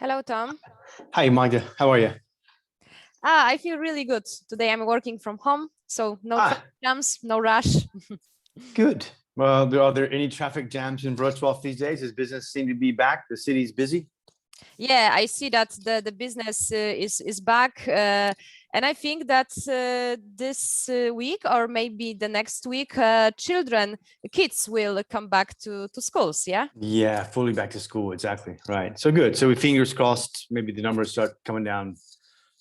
Hello, Tom. Hi, Magda. How are you? I feel really good. Today I'm working from home, so no traffic jams, no rush. Good. Well, are there any traffic jams in Wrocław these days? Does business seem to be back? The city's busy? Yeah, I see that the business is back. And I think that this week or maybe the next week, kids will come back to schools, yeah? Yeah, fully back to school. Exactly. Right. So good. So we fingers crossed, maybe the numbers start coming down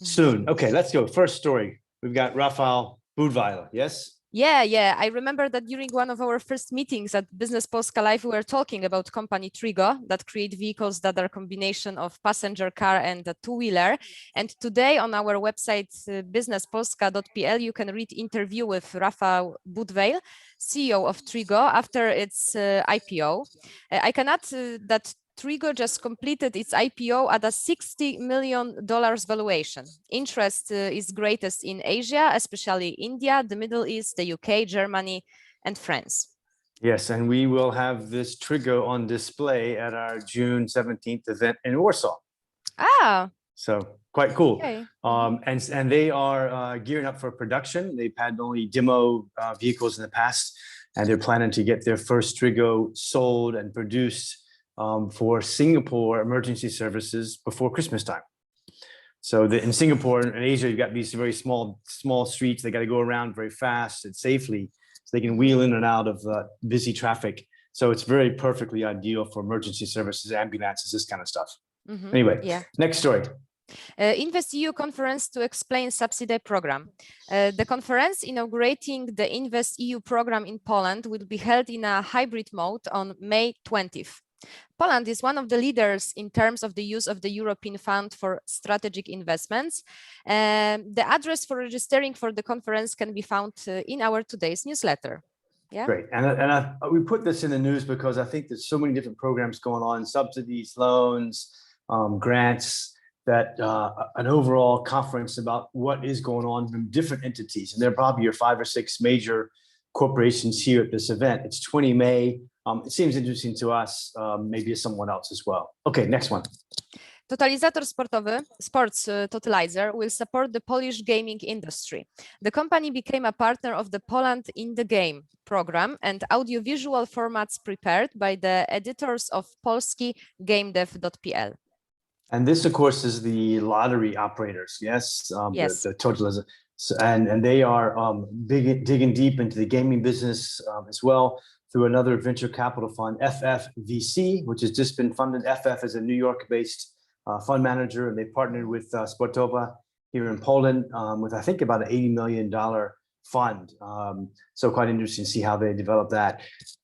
soon. Okay, let's go. First story. We've got Rafał Budweiler. Yes? Yeah. I remember that during one of our first meetings at BiznesPolska Live, we were talking about company Trigo that create vehicles that are a combination of passenger car and a two-wheeler. And today on our website, businesspolska.pl, you can read interview with Rafał Budweil, CEO of Trigo, after its IPO. I can add that Trigo just completed its IPO at a $60 million valuation. Interest is greatest in Asia, especially India, the Middle East, the UK, Germany, and France. Yes, and we will have this Trigo on display at our June 17th event in Warsaw. So quite cool. Okay. And they are gearing up for production. They've had only demo vehicles in the past, and they're planning to get their first Trigo sold and produced for Singapore emergency services before Christmas time. So in Singapore and Asia, you've got these very small streets. They got to go around very fast and safely, so they can wheel in and out of busy traffic. So it's very perfectly ideal for emergency services, ambulances, this kind of stuff. Anyway, yeah. Next story. InvestEU conference to explain subsidy program. The conference inaugurating the InvestEU program in Poland will be held in a hybrid mode on May 20th. Poland is one of the leaders in terms of the use of the European Fund for Strategic Investments. The address for registering for the conference can be found in our today's newsletter. Yeah. Great. And we put this in the news because I think there's so many different programs going on, subsidies, loans, grants, that an overall conference about what is going on from different entities. And there are probably your 5 or 6 major corporations here at this event. It's 20 May. It seems interesting to us, maybe to someone else as well. Okay, next one. Totalizator Sports Totalizer will support the Polish gaming industry. The company became a partner of the Poland in the Game program and audiovisual formats prepared by the editors of Polski GameDev.pl. And this, of course, is the lottery operators, yes? Yes. The Totalizer. And they are digging deep into the gaming business as well through another venture capital fund, FFVC, which has just been funded. FF is a New York-based fund manager, and they partnered with Sportowa here in Poland with, I think, about an $80 million fund. So quite interesting to see how they develop that.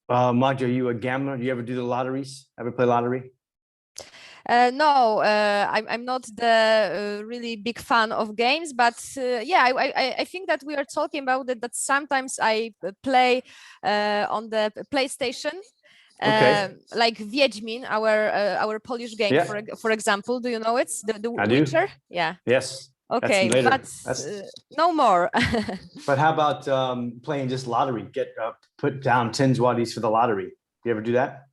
Magda, are you a gambler? Do you ever do the lotteries? Ever play lottery? No, I'm not the really big fan of games, but yeah, I think that we are talking about it, that sometimes I play on the PlayStation. Okay. Like Wiedźmin, our Polish game, yeah. for example. Do you know it? The I Witcher? Do. Yeah. Yes. Okay, but no more. But how about playing just lottery? Put down 10 zlotys for the lottery. Do you ever do that?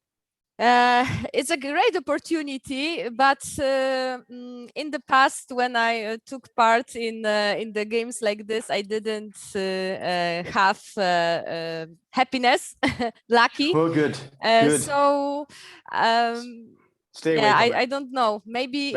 It's a great opportunity, but in the past, when I took part in the games like this, I didn't have happiness, lucky. Oh, good. So stay away from it. I don't know. Maybe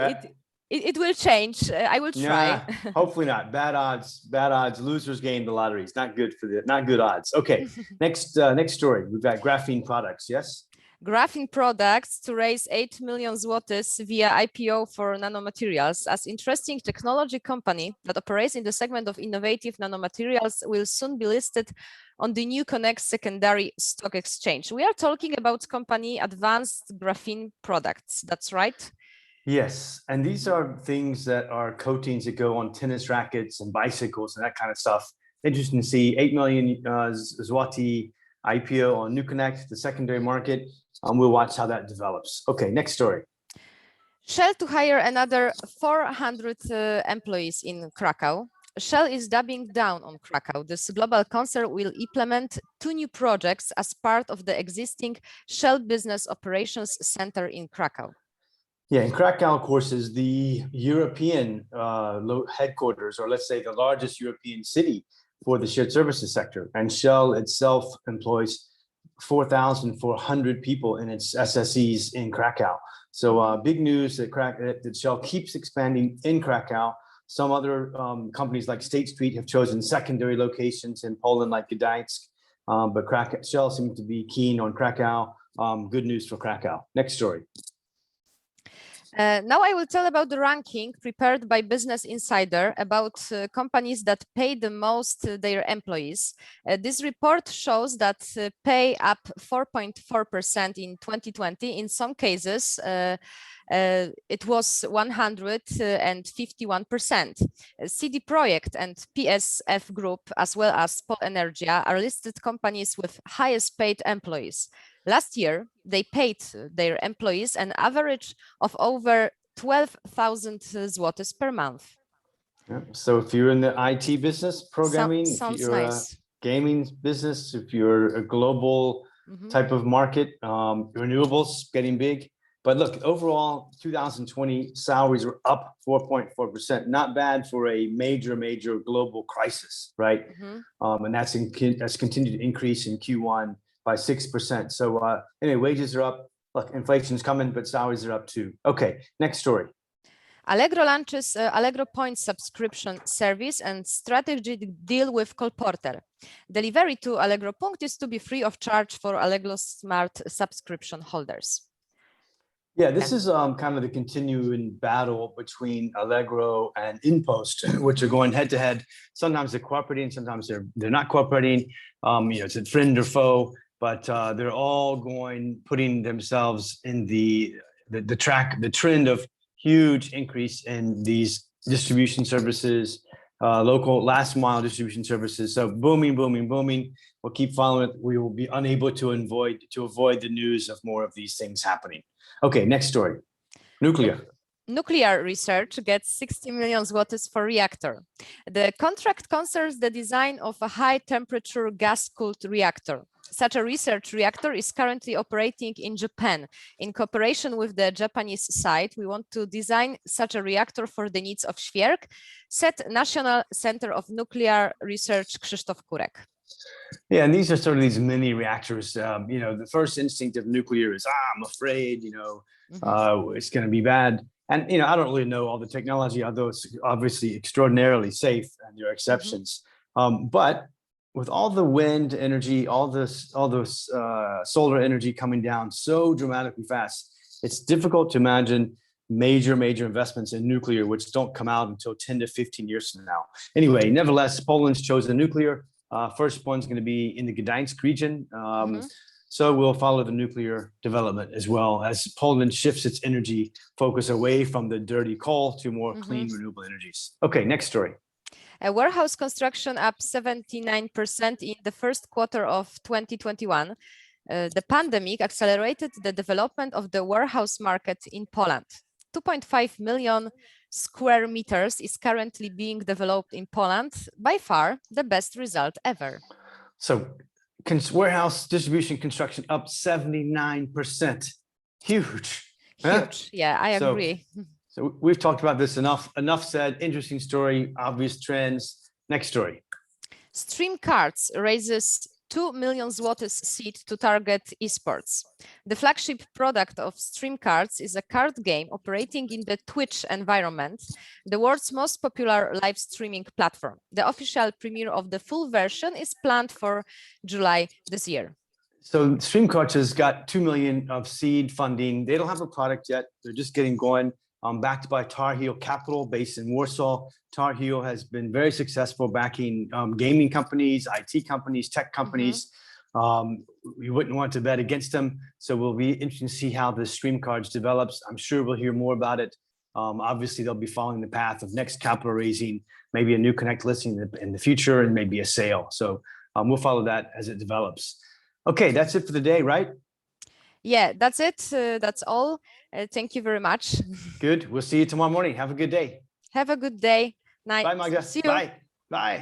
it will change. I will try. Nah, hopefully not. Bad odds. Losers game the lottery. It's not good not good odds. Okay. Next story. We've got Graphene products. Yes. Graphene products to raise 8 million zlotys via IPO for nanomaterials. As interesting technology company that operates in the segment of innovative nanomaterials will soon be listed on the New Connect secondary stock exchange. We are talking about company Advanced Graphene Products. That's right? Yes, and these are things that are coatings that go on tennis rackets and bicycles and that kind of stuff. Interesting to see 8 million zloty IPO on New Connect, the secondary market. We'll watch how that develops. Okay, next story. Shell to hire another 400 employees in Krakow. Shell is doubling down on Krakow. This global concern will implement 2 new projects as part of the existing Shell Business Operations Center in Krakow. Yeah, and Krakow, of course, is the European headquarters, or let's say the largest European city for the shared services sector. And Shell itself employs 4,400 people in its SSEs in Krakow. So big news that Shell keeps expanding in Krakow. Some other companies like State Street have chosen secondary locations in Poland, like Gdańsk, but Shell seems to be keen on Krakow. Good news for Krakow. Next story. Now I will tell about the ranking prepared by Business Insider about companies that pay the most their employees. This report shows that pay up 4.4% in 2020. In some cases, it was 151%. CD Projekt and PSF Group, as well as Polenergia, are listed companies with highest paid employees. Last year, they paid their employees an average of over 12,000 zlotys per month. Yeah. So if you're in the IT business, programming, if you're nice. a gaming business, if you're a global type of market, renewables getting big. But look, overall, 2020 salaries were up 4.4%. Not bad for a major global crisis, right? And that's continued to increase in Q1 by 6%. So anyway, wages are up. Look, inflation's coming, but salaries are up too. Okay, next story. Allgro launches Allgro Point subscription service and strategic deal with Colporter. Delivery to Allgro Point is to be free of charge for Allgro Smart subscription holders. Yeah, this is kind of the continuing battle between Allgro and InPost, which are going head to head. Sometimes they're cooperating, sometimes they're not cooperating. It's a friend or foe, but they're all putting themselves in the trend of huge increase in these distribution services, local last mile distribution services. So booming. We'll keep following it. We will be unable to avoid the news of more of these things happening. Okay, next story. Nuclear research gets 60 million zlotys for reactor. The contract concerns the design of a high-temperature gas-cooled reactor. Such a research reactor is currently operating in Japan. In cooperation with the Japanese side, we want to design such a reactor for the needs of Świerk, said National Center of Nuclear Research Krzysztof Kurek. Yeah, and these are sort of these mini reactors. The first instinct of nuclear is, I'm afraid, it's going to be bad. And, I don't really know all the technology, although it's obviously extraordinarily safe, and there are exceptions. But with all the wind energy, all this solar energy coming down so dramatically fast, it's difficult to imagine major investments in nuclear, which don't come out until 10 to 15 years from now. Anyway, nevertheless, Poland's chosen nuclear. First one's going to be in the Gdańsk region. So we'll follow the nuclear development as well as Poland shifts its energy focus away from the dirty coal to more clean renewable energies. Okay, next story. Warehouse construction up 79% in the first quarter of 2021. The pandemic accelerated the development of the warehouse market in Poland. 2.5 million square meters is currently being developed in Poland, by far the best result ever. So warehouse distribution construction up 79%. Huge. Yeah, I agree. So we've talked about this enough said. Interesting story, obvious trends. Next story. Streamcards raises 2 million zlotys seed to target esports. The flagship product of Streamcards is a card game operating in the Twitch environment, the world's most popular live streaming platform. The official premiere of the full version is planned for July this year. So Streamcards has got 2 million of seed funding. They don't have a product yet. They're just getting going. Backed by Tar Heel Capital, based in Warsaw. Tar Heel has been very successful backing gaming companies, IT companies, tech companies. We wouldn't want to bet against them. So we'll be interested to see how the Streamcards develops. I'm sure we'll hear more about it. Obviously, they'll be following the path of next capital raising, maybe a new Connect listing in the future, and maybe a sale. So we'll follow that as it develops. Okay, that's it for the day, right? Yeah, that's it. That's all. Thank you very much. Good. We'll see you tomorrow morning. Have a good day. Have a good day. Night. Bye, Magda. See you. Bye. Bye.